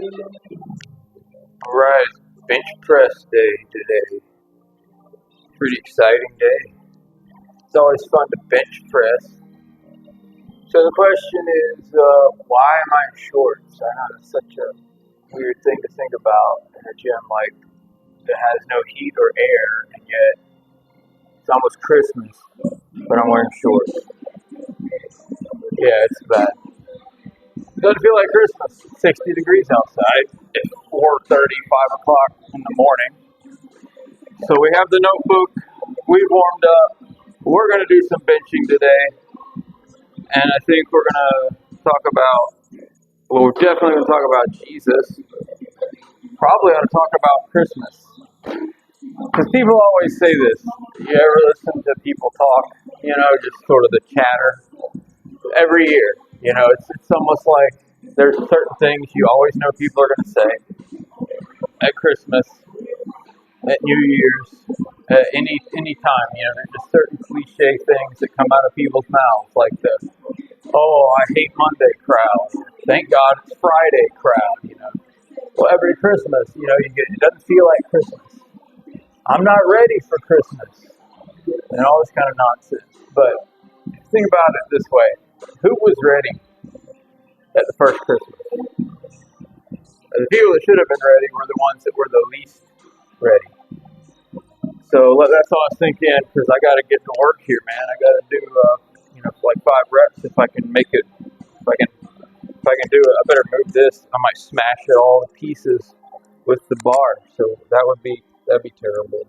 Alright, bench press day today. Pretty exciting day. It's always fun to bench press. So the question is, why am I in shorts? I know that's such a weird thing to think about in a gym like that has no heat or air, and yet it's almost Christmas, but I'm wearing shorts. Yeah, it's bad. It doesn't feel like Christmas. It's 60 degrees outside. It's 4:30, 5 o'clock in the morning. So we have the notebook. We've warmed up. We're going to do some benching today. And I think we're going to talk about, well, we're definitely going to talk about Jesus. Probably going to talk about Christmas. Because people always say this. You ever listen to people talk, just sort of the chatter? Every year, it's almost like there's certain things you always know people are going to say at Christmas, at New Year's, at any time. There's just certain cliche things that come out of people's mouths, like the "Oh, I hate Monday" crowd. Thank God it's Friday crowd. Well, every Christmas, it doesn't feel like Christmas. I'm not ready for Christmas, and all this kind of nonsense. But think about it this way: who was ready at the first Christmas? The people that should have been ready were the ones that were the least ready. So that's all I was thinking, because I got to get to work here, man. I got to do, like 5 reps if I can make it. If I can do it, I better move this. I might smash it all to pieces with the bar. So that'd be terrible.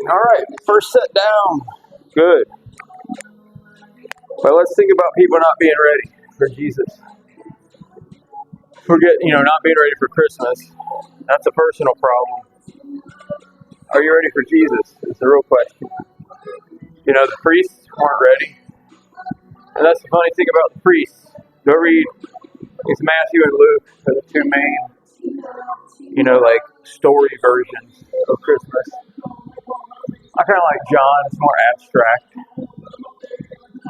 All right, first set down. Good. But let's think about people not being ready for Jesus. Not being ready for Christmas. That's a personal problem. Are you ready for Jesus? Is the real question. The priests weren't ready. And that's the funny thing about the priests. Go read, it's Matthew and Luke are the two main, story versions of Christmas. I kind of like John, it's more abstract.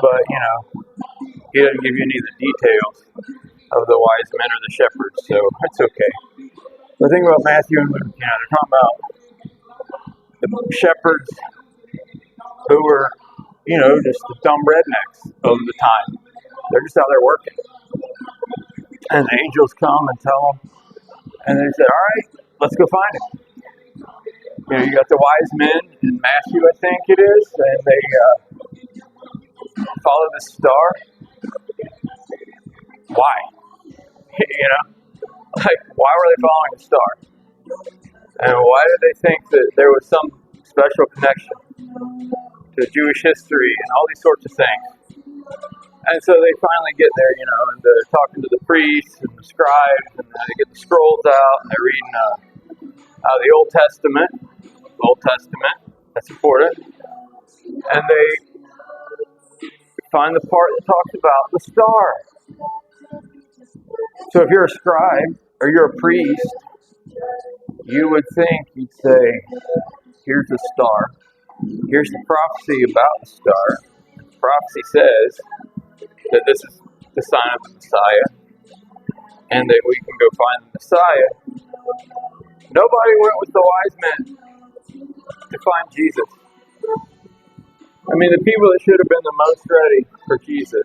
But, he doesn't give you any of the details of the wise men or the shepherds, so it's okay. The thing about Matthew and Luke, they're talking about the shepherds who were, just the dumb rednecks of the time. They're just out there working. And the angels come and tell them, and they say, all right, let's go find him. You got the wise men in Matthew, I think it is, and they follow the star. Why? Why were they following the star? And why did they think that there was some special connection to Jewish history and all these sorts of things? And so they finally get there, and they're talking to the priests and the scribes, and they get the scrolls out, and they're reading out of the Old Testament. That's important. And they find the part that talks about the star. So if you're a scribe or you're a priest, you would think, you'd say, here's the star. Here's the prophecy about the star. The prophecy says that this is the sign of the Messiah, and that we can go find the Messiah. Nobody went with the wise men to find Jesus. The people that should have been the most ready for Jesus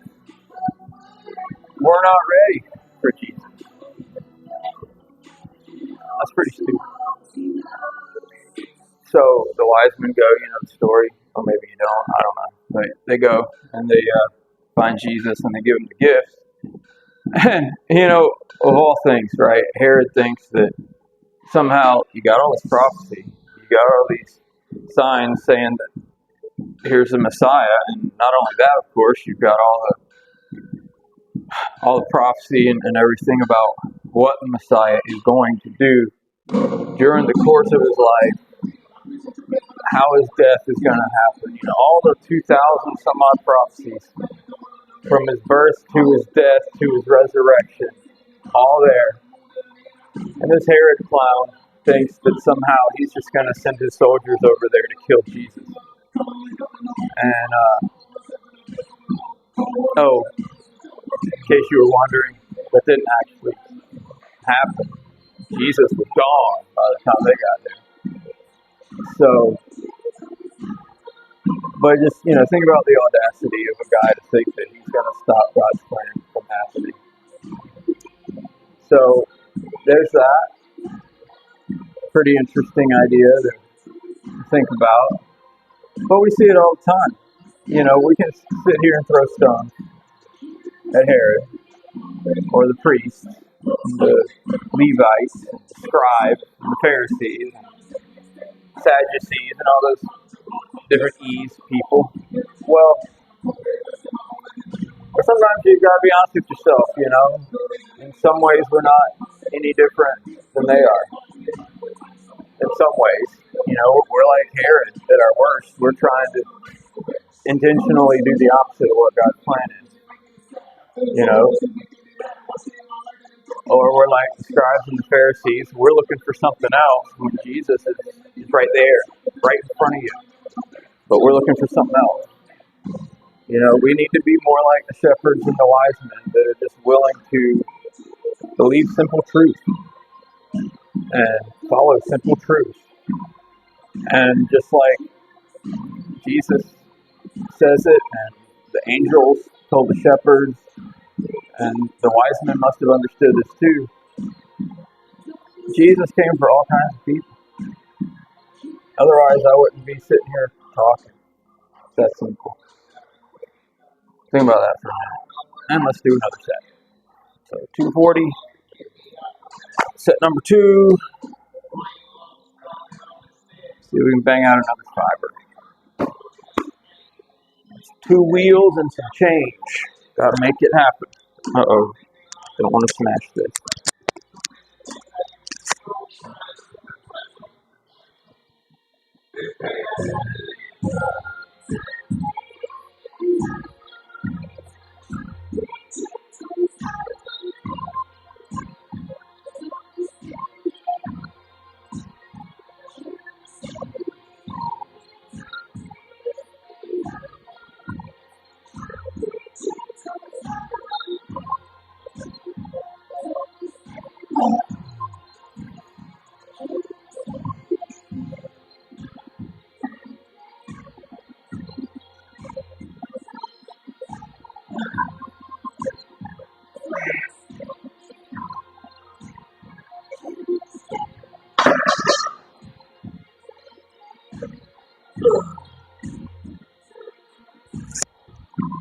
were not ready for Jesus. That's pretty stupid. So the wise men go, the story, or maybe you don't, I don't know. But they go and they find Jesus and they give him the gifts. And, of all things, right, Herod thinks that somehow you got all this prophecy, you got all these signs saying that here's the Messiah, and not only that, of course, you've got all the prophecy and everything about what the Messiah is going to do during the course of his life, how his death is going to happen. All the 2,000 some odd prophecies from his birth to his death to his resurrection, all there. And this Herod clown thinks that somehow he's just going to send his soldiers over there to kill Jesus. And, in case you were wondering, that didn't actually happen. Jesus was gone by the time they got there. So, but just, think about the audacity of a guy to think that he's going to stop God's plan from happening. So, there's that. Pretty interesting idea to think about. But we see it all the time. We can sit here and throw stones at Herod, or the priests, the Levites, the scribes, and the Pharisees, and Sadducees, and all those different E's people. Well, sometimes you've got to be honest with yourself, In some ways, we're not any different than they are. In some ways, we're like Herod at our worst. We're trying to intentionally do the opposite of what God's plan is. Or we're like the scribes and the Pharisees. We're looking for something else when Jesus is right there, right in front of you. But we're looking for something else. We need to be more like the shepherds and the wise men that are just willing to believe simple truth and follow simple truth. And just like Jesus says it, and the angels told the shepherds, and the wise men must have understood this too. Jesus came for all kinds of people. Otherwise, I wouldn't be sitting here talking. It's that simple. Think about that for a minute. And let's do another set. So 240. Set number 2. See if we can bang out another fiber. 2 wheels and some change. Gotta make it happen. Uh-oh. Don't want to smash this.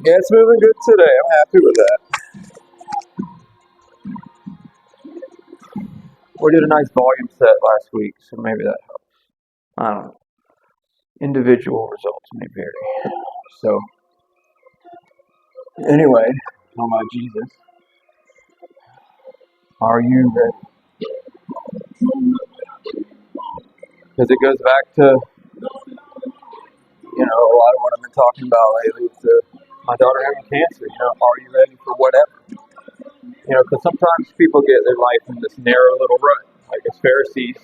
Yeah, it's moving good today. I'm happy with that. We did a nice volume set last week, so maybe that helps. I don't know. Individual results may vary. So, anyway, oh my Jesus. Are you ready? Because it goes back to, a lot of what I've been talking about lately with my daughter having cancer. Are you ready for whatever? Because sometimes people get their life in this narrow little rut, like the Pharisees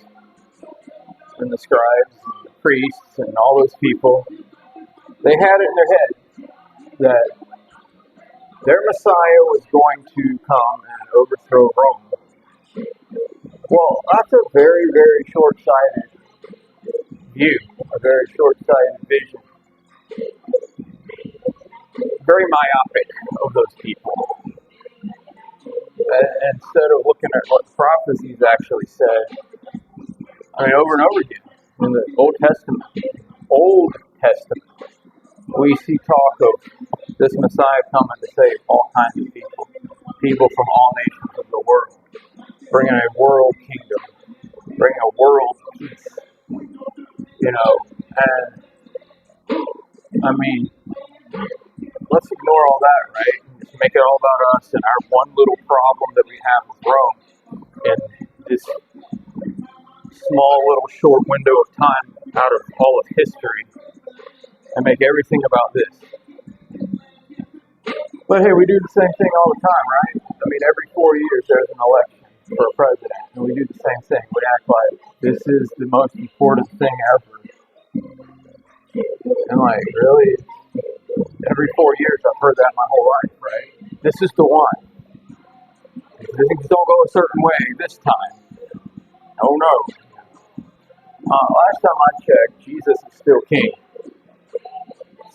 and the scribes and the priests and all those people. They had it in their head that their Messiah was going to come and overthrow Rome. Well, that's a very, very short-sighted view, a very short-sighted vision. Very myopic of those people. Instead of looking at what the prophecies actually said, I mean, over and over again in the Old Testament, we see talk of this Messiah coming to save all kinds of people from all nations of the world, bringing a world kingdom, bringing a world peace, and I mean, let's ignore all that, right? Just make it all about us and our one little problem that we have with Rome and this small little short window of time out of all of history and make everything about this. But hey, we do the same thing all the time, right? I mean, every 4 years there's an election for a president, and we do the same thing. We act like this is the most important thing ever. And like, really? Every 4 years I've heard that my whole life, right? This is the one. If things don't go a certain way this time, oh no. Last time I checked, Jesus is still king.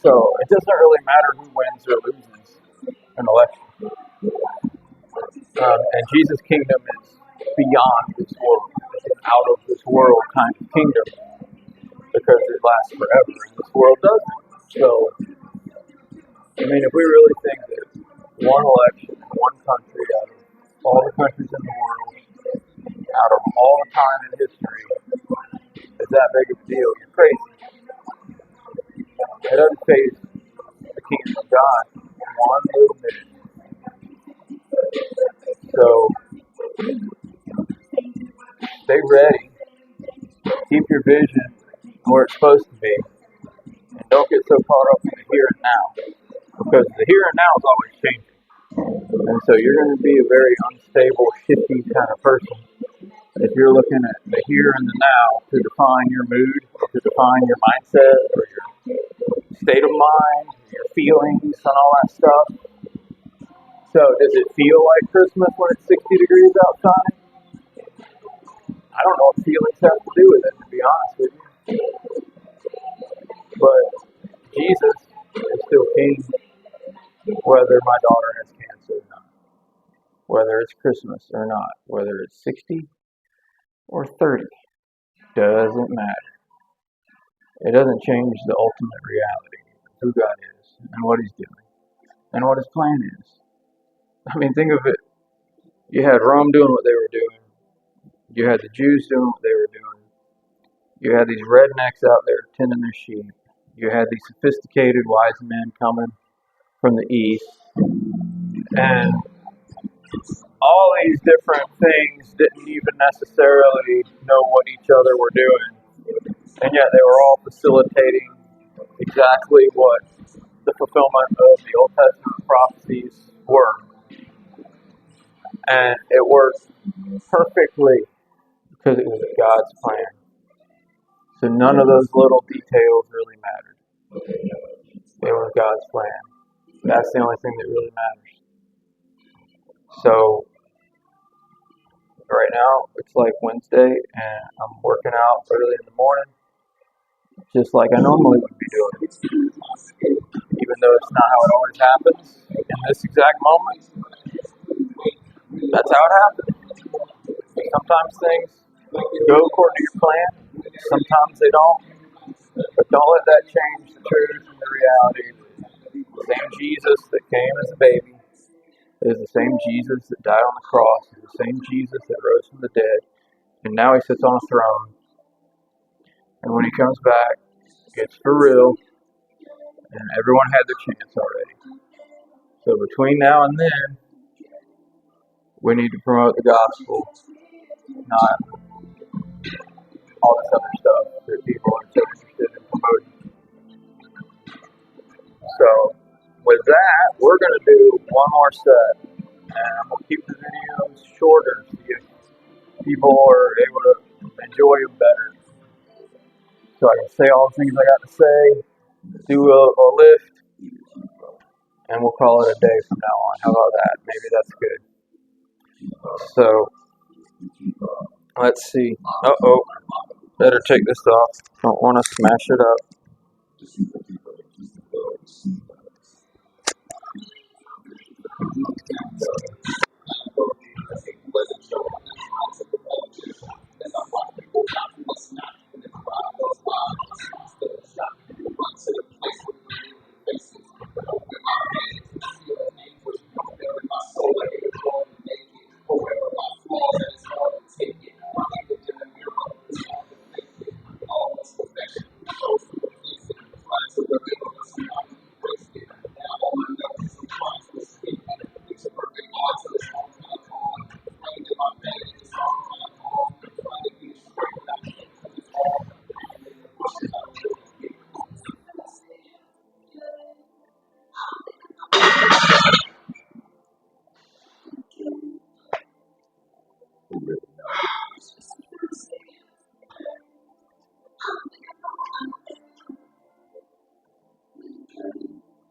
So it doesn't really matter who wins or loses an election. And Jesus' kingdom is beyond this world. It's out of this world kind of kingdom because it lasts forever and this world doesn't. So, I mean, if we really think that one election in one country out of all the countries in the world, out of all the time in history, is that big of a deal, you're crazy. It doesn't phase the kingdom of God in one little bit. So, stay ready. Keep your vision where it's supposed to be. And don't get so caught up in the here and now. Because the here and now is always changing. And so you're going to be a very unstable, shifty kind of person if you're looking at the here and the now to define your mood, or to define your mindset, or your state of mind, your feelings, and all that stuff. So does it feel like Christmas when it's 60 degrees outside? I don't know what feelings have to do with it, to be honest with you. But Jesus is still king, whether my daughter has cancer or not, whether it's Christmas or not, whether it's 60 or 30, doesn't matter. It doesn't change the ultimate reality of who God is and what He's doing and what His plan is. I mean, think of it. You had Rome doing what they were doing. You had the Jews doing what they were doing. You had these rednecks out there tending their sheep. You had these sophisticated wise men coming from the east. And all these different things didn't even necessarily know what each other were doing. And yet they were all facilitating exactly what the fulfillment of the Old Testament prophecies were. And it worked perfectly because it was God's plan. So none of those little details really mattered. It was God's plan. That's the only thing that really matters. So right now it's like Wednesday and I'm working out early in the morning, just like I normally would be doing. Even though it's not how it always happens in this exact moment, that's how it happens. Sometimes things go according to your plan, sometimes they don't. But don't let that change the truth and the reality. The same Jesus that came as a baby is the same Jesus that died on the cross, is the same Jesus that rose from the dead, and now He sits on a throne. And when He comes back, it's for real, and everyone had their chance already. So between now and then, we need to promote the gospel, not all this other stuff that people are so interested in promoting. So with that, we're going to do one more set, and I'm going to keep the videos shorter so people are able to enjoy them better. So I can say all the things I got to say, do a lift, and we'll call it a day from now on. How about that? Maybe that's good. So let's see. Better take this off. Don't want to smash it up.